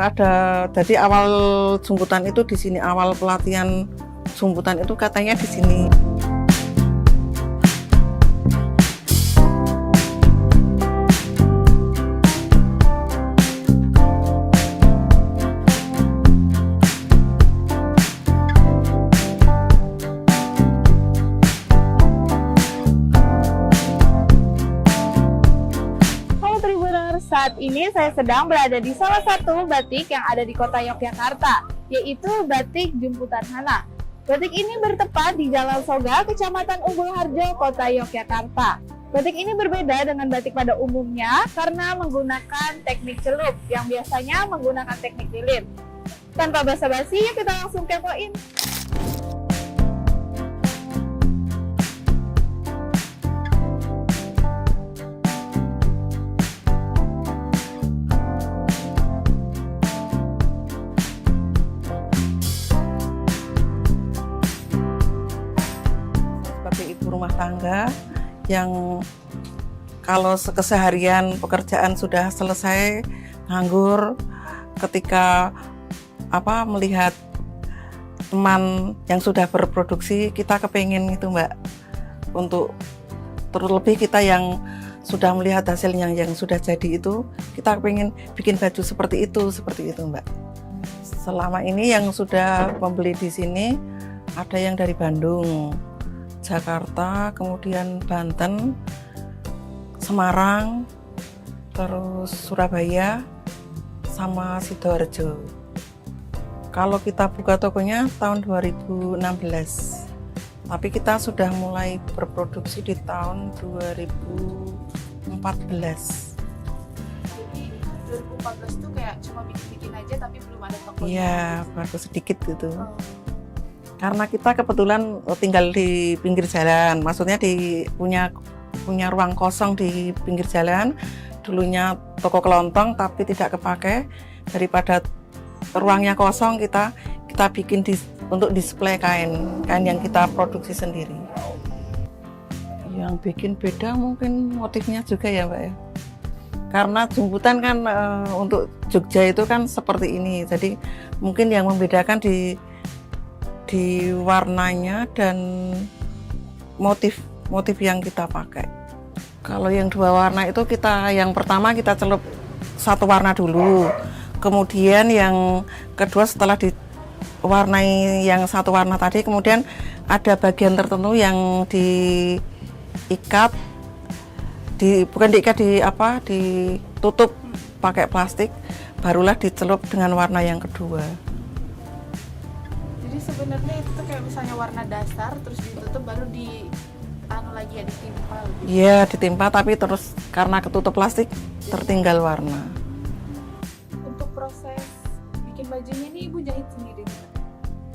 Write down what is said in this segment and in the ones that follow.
ada, jadi awal jemputan itu di sini, awal pelatihan jemputan itu katanya di sini. Saat ini saya sedang berada di salah satu batik yang ada di kota Yogyakarta, yaitu Batik Jemputan Hana. Batik ini bertempat di Jalan Soga, Kecamatan Umbul Harjo, Kota Yogyakarta. Batik ini berbeda dengan batik pada umumnya karena menggunakan teknik celup yang biasanya menggunakan teknik lilit. Tanpa basa-basi, yuk kita langsung kepoin. Ibu rumah tangga yang kalau keseharian pekerjaan sudah selesai nganggur, ketika melihat teman yang sudah berproduksi, kita kepengen itu Mbak, untuk terlebih kita yang sudah melihat hasilnya yang sudah jadi itu, kita kepengen bikin baju seperti itu Mbak. Selama ini yang sudah membeli di sini ada yang dari Bandung, Jakarta, kemudian Banten, Semarang, terus Surabaya, sama Sidoarjo. Kalau kita buka tokonya tahun 2016, tapi kita sudah mulai berproduksi di tahun 2014. Jadi 2014 tuh kayak cuma bikin-bikin aja tapi belum ada tokonya? Iya, baru sedikit gitu. Karena kita kebetulan tinggal di pinggir jalan, maksudnya punya ruang kosong di pinggir jalan. Dulunya toko kelontong tapi tidak kepake, daripada ruangnya kosong kita bikin untuk display kain yang kita produksi sendiri. Yang bikin beda mungkin motifnya juga ya Mbak ya. Karena jemputan kan untuk Jogja itu kan seperti ini, jadi mungkin yang membedakan di warnanya dan motif yang kita pakai. Kalau yang dua warna itu yang pertama kita celup satu warna dulu, kemudian yang kedua setelah diwarnai yang satu warna tadi, kemudian ada bagian tertentu yang diikat, ditutup pakai plastik, barulah dicelup dengan warna yang kedua. Jadi sebenarnya itu tuh kayak misalnya warna dasar terus ditutup baru ditimpa gitu. Iya, ditimpa tapi terus karena ketutup plastik tertinggal warna. Untuk proses bikin bajunya ini Ibu jahit sendiri?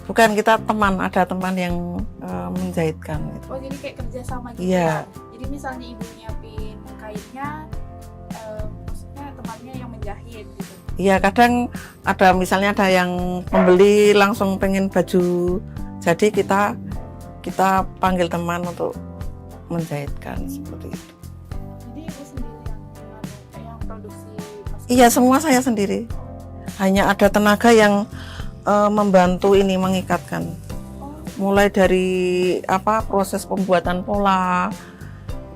Bukan, kita ada teman yang menjahitkan gitu. Oh, jadi kayak kerja sama gitu. Iya. Jadi misalnya Ibu nyiapin kainnya, maksudnya temannya yang menjahit gitu. Iya, kadang misalnya ada yang pembeli langsung pengen baju jadi, kita panggil teman untuk menjahitkan seperti itu. Jadi Ibu sendiri yang produksi? Iya, semua saya sendiri. Hanya ada tenaga yang membantu ini mengikatkan. Mulai dari proses pembuatan pola,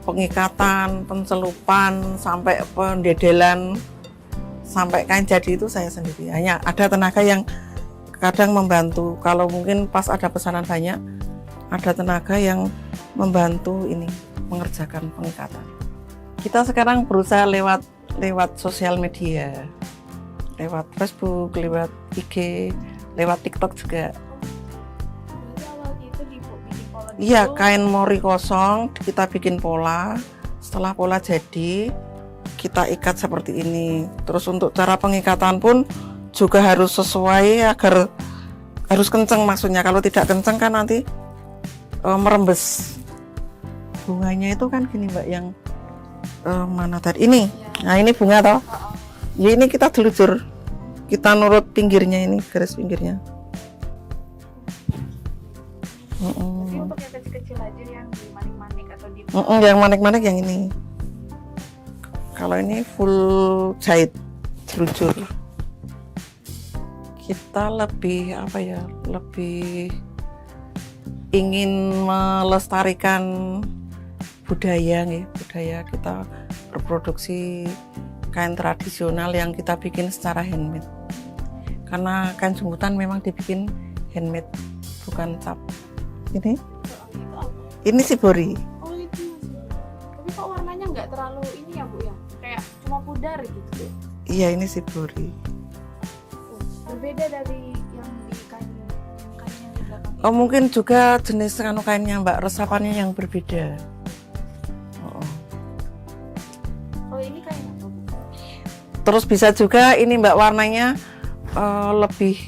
pengikatan, pencelupan, sampai pendedelan, sampai kain jadi itu saya sendiri. Hanya ada tenaga yang kadang membantu. Kalau mungkin pas ada pesanan banyak, ada tenaga yang membantu ini mengerjakan pengikatan. Kita sekarang berusaha lewat sosial media, lewat Facebook, lewat IG, lewat TikTok juga. Jadi awalnya itu bikin pola dulu? Iya, kain mori kosong kita bikin pola. Setelah pola jadi, kita ikat seperti ini. Terus untuk cara pengikatan pun juga harus sesuai, agar harus kenceng, maksudnya kalau tidak kenceng kan nanti merembes. Bunganya itu kan gini Mbak, yang mana tadi ini? Nah ini bunga toh. Ya ini kita telujur, kita nurut pinggirnya, ini garis pinggirnya. Tapi untuk yang kecil-kecil aja yang di manik-manik atau di yang manik-manik yang ini. Kalau ini full jahit, telujur. Kita lebih apa ya? Lebih ingin melestarikan budaya nih, budaya kita berproduksi kain tradisional yang kita bikin secara handmade. Karena kain jemputan memang dibikin handmade, bukan cap. Ini shibori. Oh itu mas. Tapi kok warnanya nggak terlalu ini ya Bu ya? Kayak cuma pudar gitu. Iya, ini shibori. Berbeda dari yang di kainnya di belakang. Oh, mungkin juga jenis kainnya Mbak, resapannya yang berbeda. Oh ini kain apa Bu? Terus bisa juga ini Mbak, warnanya lebih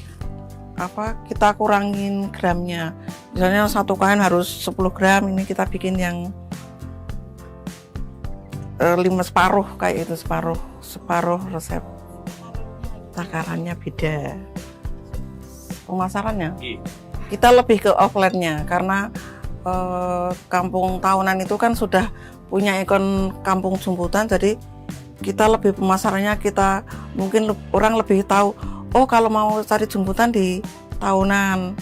apa, kita kurangin gramnya. Misalnya satu kain harus 10 gram, ini kita bikin yang 5 separuh kayak itu, separuh resep. Takarannya beda. Pemasarannya kita lebih ke offline-nya, karena kampung tahunan itu kan sudah punya ikon kampung jemputan, jadi kita lebih pemasarannya, kita mungkin orang lebih tahu, oh kalau mau cari jemputan di tahunan,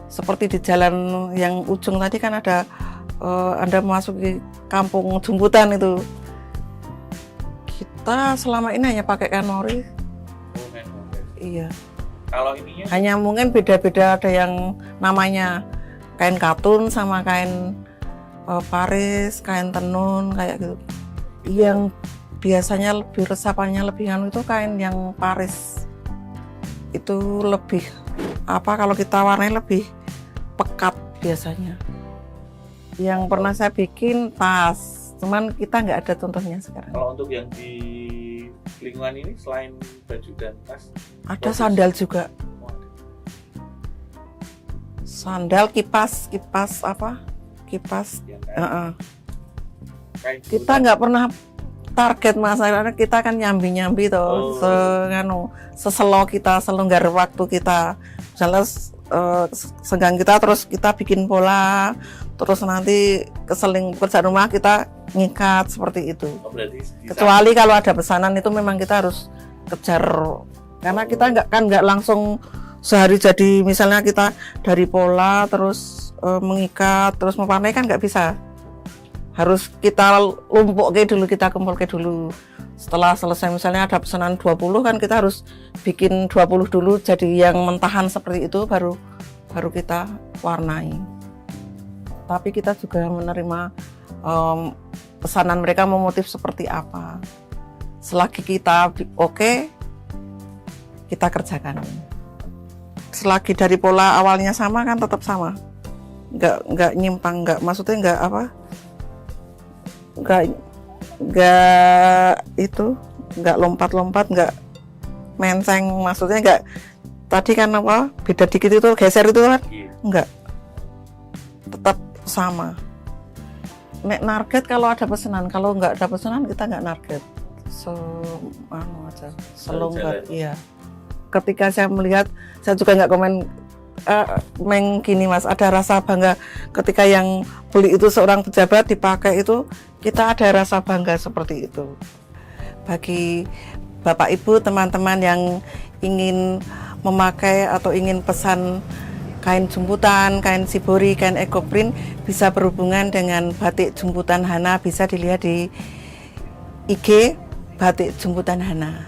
seperti di jalan yang ujung tadi kan ada Anda memasuki kampung jemputan itu. Kita selama ini hanya pakai kain mori. Iya. Kalau ininya Hanya mungkin beda-beda, ada yang namanya kain katun sama kain Paris, kain tenun kayak gitu. Yang biasanya lebih resapannya lebih anu itu kain yang Paris. Itu lebih apa, kalau kita warnanya lebih pekat biasanya. Yang pernah saya bikin tas, cuman kita nggak ada contohnya sekarang. kalau untuk yang di lingkungan ini selain baju dan tas Ada sandal juga. Sandal, kipas apa? Kipas. yang kain, Heeh. kain Kita jemputan. nggak pernah target masalahnya, kita kan nyambi Oh. seselo kita, selonggar waktu kita. Misalnya senggang kita, terus kita bikin pola, terus nanti keseling kerja rumah kita ngikat seperti itu. Oh, berarti di Kecuali kalau ada pesanan itu memang kita harus kejar, karena kita nggak langsung sehari jadi. Misalnya kita dari pola terus mengikat terus mewarnai kan nggak bisa, harus kita lumpuke dulu, kita kumpulke dulu. Setelah selesai misalnya ada pesanan 20 kan kita harus bikin 20 dulu jadi yang mentahan seperti itu, baru kita warnai. Tapi kita juga menerima pesanan mereka mau motif seperti apa. Selagi kita oke, kita kerjakan. Selagi dari pola awalnya sama kan tetap sama, nggak nyimpang, maksudnya nggak apa, nggak lompat-lompat, nggak menseng, maksudnya nggak tadi kan apa beda dikit itu geser itu kan, nggak, tetap sama. Nek narget kalau ada pesanan, kalau nggak ada pesanan kita nggak narget, selonggar. Iya. Ketika saya melihat, saya juga nggak komen gini Mas, ada rasa bangga ketika yang beli itu seorang pejabat dipakai itu, kita ada rasa bangga seperti itu. Bagi Bapak Ibu, teman-teman yang ingin memakai atau ingin pesan kain jemputan, kain shibori, kain ekoprint, bisa berhubungan dengan Batik Jemputan Hana, bisa dilihat di IG Batik Jemputan Hana.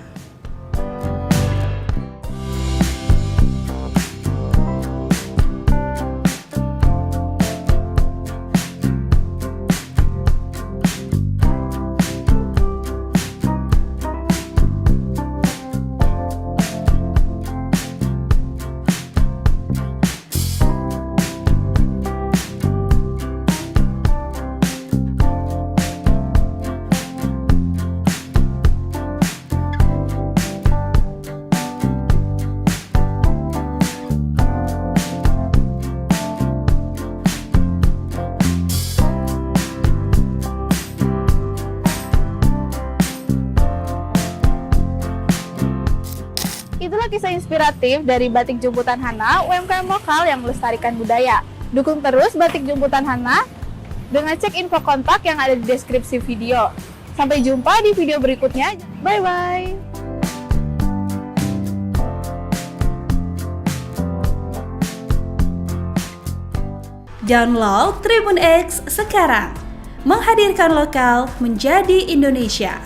Itulah kisah inspiratif dari Batik Jemputan Hana, UMKM lokal yang melestarikan budaya. Dukung terus Batik Jemputan Hana dengan cek info kontak yang ada di deskripsi video. Sampai jumpa di video berikutnya. Bye-bye. Download Tribun X sekarang. Menghadirkan lokal menjadi Indonesia.